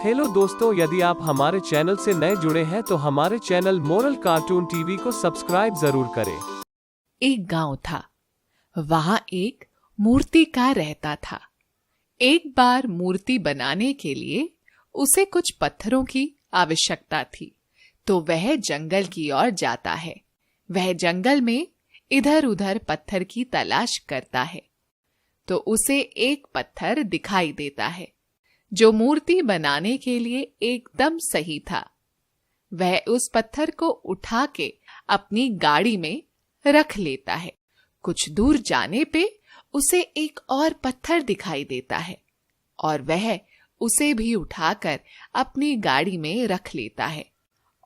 Hello दोस्तों, यदि आप हमारे चैनल से नए जुड़े हैं तो हमारे चैनल मोरल कार्टून टीवी को सब्सक्राइब जरूर करें। एक गांव था। वहां एक मूर्तिकार रहता था। एक बार मूर्ति बनाने के लिए उसे कुछ पत्थरों की आवश्यकता थी, तो वह जंगल की ओर जाता है। वह जंगल में इधर उधर पत्थर की तलाश करता है, तो उसे एक पत्थर दिखाई देता है जो मूर्ति बनाने के लिए एकदम सही था। वह उस पत्थर को उठा के अपनी गाड़ी में रख लेता है। कुछ दूर जाने पे उसे एक और पत्थर दिखाई देता है और वह उसे भी उठाकर अपनी गाड़ी में रख लेता है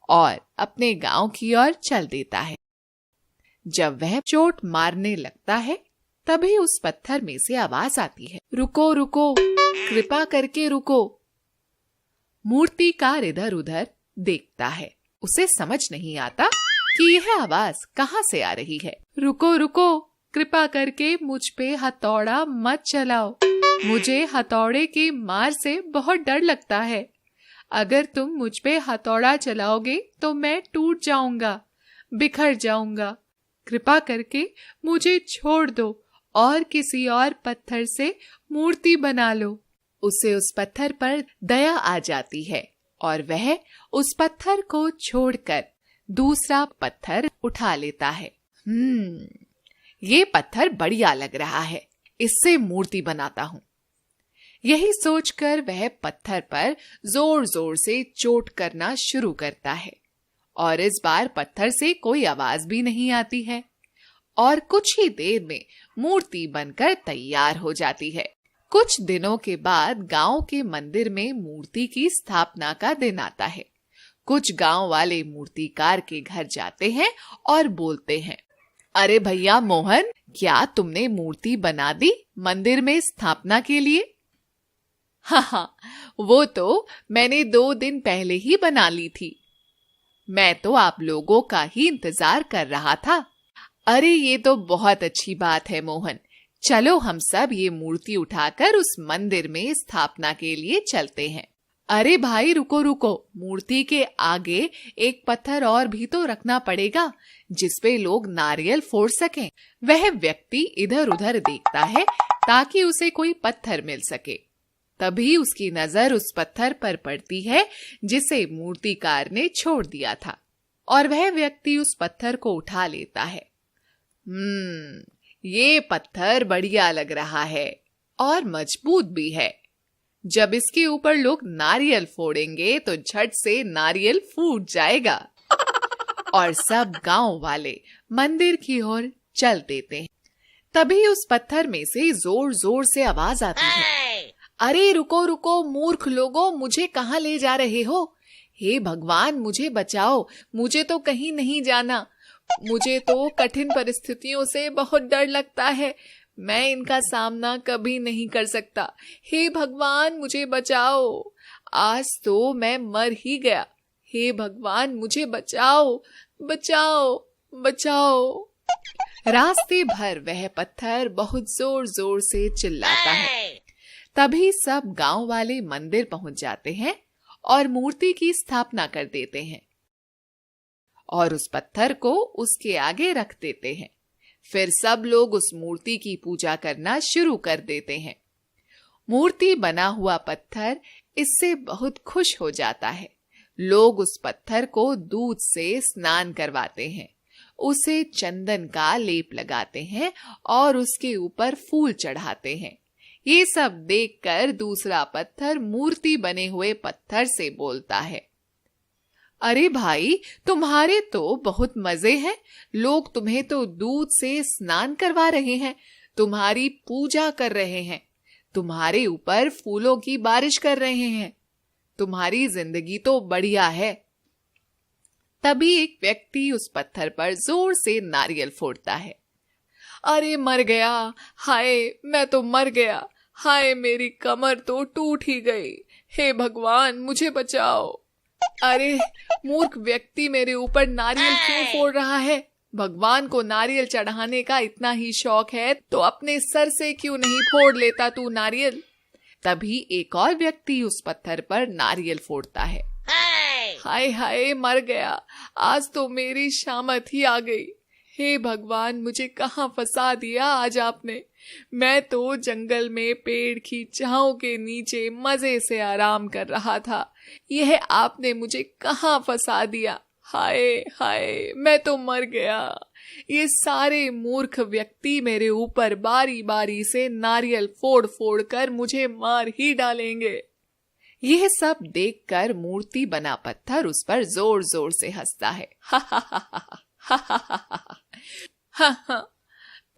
और अपने गांव की ओर चल देता है। जब वह चोट मारने लगता है, तभी उस पत्थर में से आवाज आती है, रुको रुको, कृपा करके रुको। मूर्तिकार इधर उधर देखता है। उसे समझ नहीं आता कि यह आवाज कहां से आ रही है। रुको रुको, कृपा करके मुझ पे हथौड़ा मत चलाओ। मुझे हथौड़े की मार से बहुत डर लगता है। अगर तुम मुझ पे हथौड़ा चलाओगे तो मैं टूट जाऊंगा, बिखर जाऊंगा। कृपा करके मुझे छोड़ दो और किसी और पत्थर से मूर्ति बना लो। उसे उस पत्थर पर दया आ जाती है और वह उस पत्थर को छोड़कर दूसरा पत्थर उठा लेता है। ये पत्थर बढ़िया लग रहा है, इससे मूर्ति बनाता हूँ। यही सोचकर वह पत्थर पर जोर जोर से चोट करना शुरू करता है और इस बार पत्थर से कोई आवाज भी नहीं आती है और कुछ ही देर में मूर्ति बनकर तैयार हो जाती है। कुछ दिनों के बाद गांव के मंदिर में मूर्ति की स्थापना का दिन आता है। कुछ गांव वाले मूर्तिकार के घर जाते हैं और बोलते हैं, अरे भैया मोहन, क्या तुमने मूर्ति बना दी मंदिर में स्थापना के लिए? हाँ, वो तो मैंने 2 दिन पहले ही बना ली थी। मैं तो आप लोगों का ही इंतजार कर रहा था। अरे ये तो बहुत अच्छी बात है मोहन, चलो हम सब ये मूर्ति उठाकर उस मंदिर में स्थापना के लिए चलते हैं। अरे भाई रुको रुको, मूर्ति के आगे एक पत्थर और भी तो रखना पड़ेगा जिसपे लोग नारियल फोड़ सकें। वह व्यक्ति इधर उधर देखता है ताकि उसे कोई पत्थर मिल सके। तभी उसकी नजर उस पत्थर पर पड़ती है जिसे मूर्तिकार ने छोड़ दिया था और वह व्यक्ति उस पत्थर को उठा लेता है। ये पत्थर बढ़िया लग रहा है और मजबूत भी है। जब इसके ऊपर लोग नारियल फोड़ेंगे तो झट से नारियल फूट जाएगा। और सब गांव वाले मंदिर की ओर चल देते हैं। तभी उस पत्थर में से जोर जोर से आवाज आती है, अरे रुको रुको मूर्ख लोगों, मुझे कहाँ ले जा रहे हो? हे भगवान, मुझे बचाओ, मुझे तो कहीं नहीं जाना। मुझे तो कठिन परिस्थितियों से बहुत डर लगता है, मैं इनका सामना कभी नहीं कर सकता। हे भगवान, मुझे बचाओ, आज तो मैं मर ही गया। हे भगवान, मुझे बचाओ, बचाओ, बचाओ। रास्ते भर वह पत्थर बहुत जोर जोर से चिल्लाता है। तभी सब गांव वाले मंदिर पहुंच जाते हैं और मूर्ति की स्थापना कर देते हैं और उस पत्थर को उसके आगे रख देते हैं। फिर सब लोग उस मूर्ति की पूजा करना शुरू कर देते हैं। मूर्ति बना हुआ पत्थर इससे बहुत खुश हो जाता है। लोग उस पत्थर को दूध से स्नान करवाते हैं, उसे चंदन का लेप लगाते हैं और उसके ऊपर फूल चढ़ाते हैं। ये सब देखकर दूसरा पत्थर मूर्ति बने हुए पत्थर से बोलता है, अरे भाई, तुम्हारे तो बहुत मजे हैं। लोग तुम्हें तो दूध से स्नान करवा रहे हैं, तुम्हारी पूजा कर रहे हैं, तुम्हारे ऊपर फूलों की बारिश कर रहे हैं। तुम्हारी जिंदगी तो बढ़िया है। तभी एक व्यक्ति उस पत्थर पर जोर से नारियल फोड़ता है। अरे मर गया, हाय मैं तो मर गया, हाय मेरी कमर तो टूट ही गई। हे भगवान, मुझे बचाओ। अरे मूर्ख व्यक्ति मेरे ऊपर नारियल क्यों फोड़ रहा है? भगवान को नारियल चढ़ाने का इतना ही शौक है तो अपने सर से क्यों नहीं फोड़ लेता तू नारियल? तभी एक और व्यक्ति उस पत्थर पर नारियल फोड़ता है। हाय हाय, मर गया, आज तो मेरी शामत ही आ गई। हे भगवान, मुझे कहाँ फंसा दिया आज आपने। मैं तो जंगल में पेड़ की छांव के नीचे मजे से आराम कर रहा था, यह आपने मुझे कहाँ फंसा दिया। हाय हाय, मैं तो मर गया। ये सारे मूर्ख व्यक्ति मेरे ऊपर बारी बारी से नारियल फोड़ फोड़ कर मुझे मार ही डालेंगे। यह सब देखकर मूर्ति बना पत्थर उस पर जोर जोर से हंसता है। हा हा हा हा हा हा हा।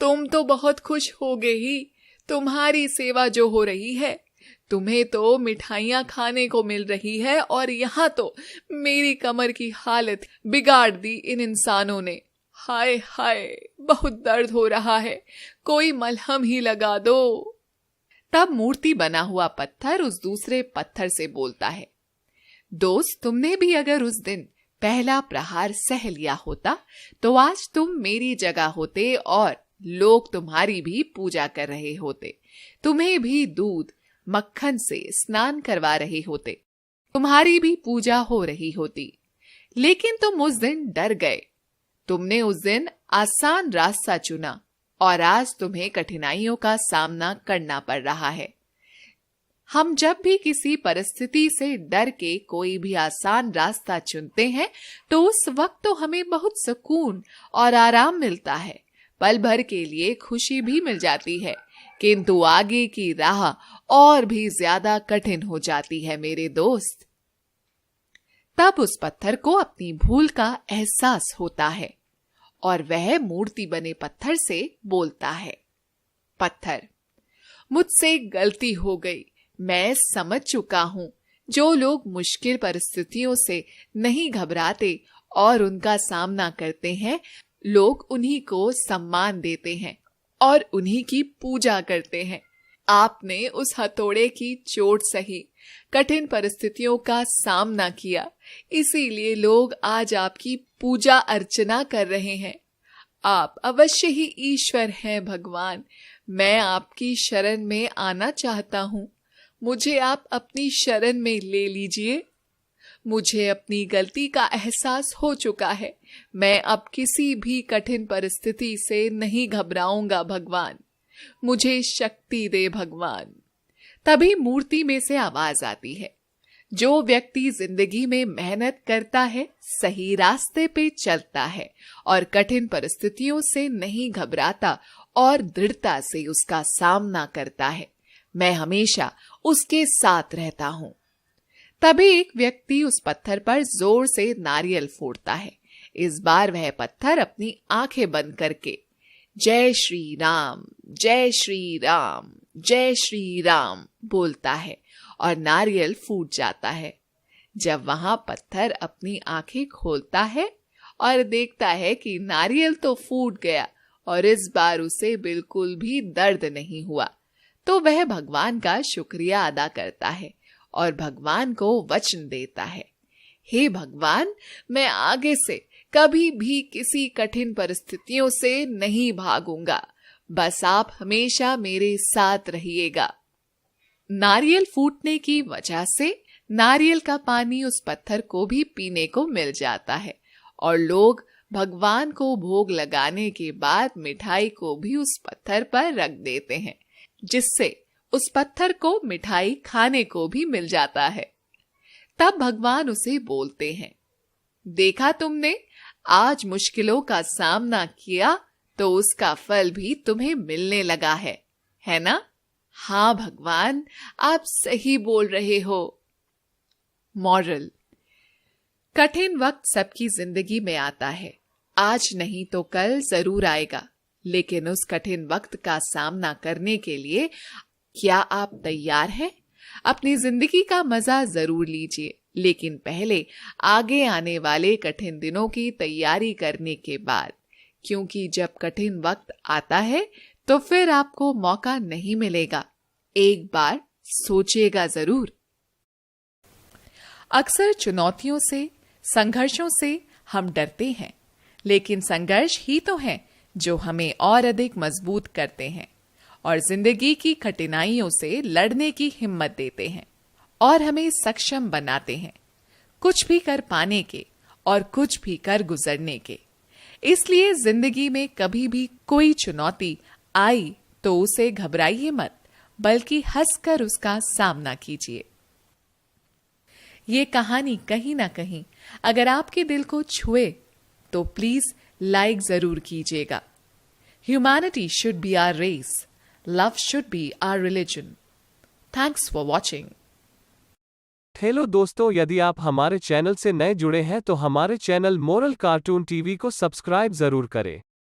तुम तो बहुत खुश होगे ही, तुम्हारी सेवा जो हो रही है। तुम्हें तो मिठाइयाँ खाने को मिल रही है और यहाँ तो मेरी कमर की हालत बिगाड़ दी इन इंसानों ने। हाय हाय, बहुत दर्द हो रहा है, कोई मलहम ही लगा दो। तब मूर्ति बना हुआ पत्थर उस दूसरे पत्थर से बोलता है, दोस्त, तुमने भी अगर उस दिन पहला प्रहार सह लिया होता तो आज तुम मेरी जगह होते और लोग तुम्हारी भी पूजा कर रहे होते। तुम्हें भी दूध मक्खन से स्नान करवा रहे होते, तुम्हारी भी पूजा हो रही होती। लेकिन तुम उस दिन डर गए, तुमने उस दिन आसान रास्ता चुना और आज तुम्हें कठिनाइयों का सामना करना पड़ रहा है। हम जब भी किसी परिस्थिति से डर के कोई भी आसान रास्ता चुनते हैं तो उस वक्त तो हमें बहुत सुकून और आराम मिलता है, पल भर के लिए खुशी भी मिल जाती है, किंतु आगे की राह और भी ज्यादा कठिन हो जाती है मेरे दोस्त। तब उस पत्थर को अपनी भूल का एहसास होता है और वह मूर्ति बने पत्थर से बोलता है, पत्थर, मुझसे गलती हो गई, मैं समझ चुका हूं। जो लोग मुश्किल परिस्थितियों से नहीं घबराते और उनका सामना करते हैं, लोग उन्हीं को सम्मान देते हैं और उन्हीं की पूजा करते हैं। आपने उस हथौड़े की चोट सही, कठिन परिस्थितियों का सामना किया, इसीलिए लोग आज आपकी पूजा अर्चना कर रहे हैं। आप अवश्य ही ईश्वर हैं भगवान। मैं आपकी शरण में आना चाहता हूँ, मुझे आप अपनी शरण में ले लीजिए। मुझे अपनी गलती का एहसास हो चुका है, मैं अब किसी भी कठिन परिस्थिति से नहीं घबराऊंगा भगवान, मुझे शक्ति दे भगवान। तभी मूर्ति में से आवाज आती है, जो व्यक्ति जिंदगी में मेहनत करता है, सही रास्ते पे चलता है और कठिन परिस्थितियों से नहीं घबराता और दृढ़ता से उसका सामना करता है, मैं हमेशा उसके साथ रहता हूं। तभी एक व्यक्ति उस पत्थर पर जोर से नारियल फोड़ता है। इस बार वह पत्थर अपनी आंखें बंद करके जय श्री राम, जय श्री राम, जय श्री राम बोलता है और नारियल फूट जाता है। जब वहां पत्थर अपनी आंखें खोलता है और देखता है कि नारियल तो फूट गया और इस बार उसे बिल्कुल भी दर्द नहीं हुआ, तो वह भगवान का शुक्रिया अदा करता है और भगवान को वचन देता है, हे भगवान, मैं आगे से कभी भी किसी कठिन परिस्थितियों से नहीं भागूंगा, बस आप हमेशा मेरे साथ रहिएगा। नारियल फूटने की वजह से नारियल का पानी उस पत्थर को भी पीने को मिल जाता है और लोग भगवान को भोग लगाने के बाद मिठाई को भी उस पत्थर पर रख देते हैं, जिससे उस पत्थर को मिठाई खाने को भी मिल जाता है। तब भगवान उसे बोलते हैं, देखा तुमने, आज मुश्किलों का सामना किया तो उसका फल भी तुम्हें मिलने लगा है ना? हाँ भगवान, आप सही बोल रहे हो। मॉरल: कठिन वक्त सबकी जिंदगी में आता है, आज नहीं तो कल जरूर आएगा, लेकिन उस कठिन वक्त का सामना करने के लिए क्या आप तैयार हैं? अपनी जिंदगी का मजा जरूर लीजिए, लेकिन पहले आगे आने वाले कठिन दिनों की तैयारी करने के बाद, क्योंकि जब कठिन वक्त आता है तो फिर आपको मौका नहीं मिलेगा। एक बार सोचिएगा जरूर। अक्सर चुनौतियों से, संघर्षों से हम डरते हैं, लेकिन संघर्ष ही तो हैं जो हमें और अधिक मजबूत करते हैं और जिंदगी की कठिनाइयों से लड़ने की हिम्मत देते हैं और हमें सक्षम बनाते हैं, कुछ भी कर पाने के और कुछ भी कर गुजरने के। इसलिए जिंदगी में कभी भी कोई चुनौती आई तो उसे घबराइए मत, बल्कि हंसकर उसका सामना कीजिए। ये कहानी कहीं ना कहीं अगर आपके दिल को छुए तो प्लीज लाइक जरूर कीजिएगा। Humanity should be our race, love should be our religion. Thanks for watching. Hello दोस्तों, यदि आप हमारे चैनल से नए जुड़े हैं तो हमारे चैनल मोरल कार्टून टीवी को सब्सक्राइब जरूर करें।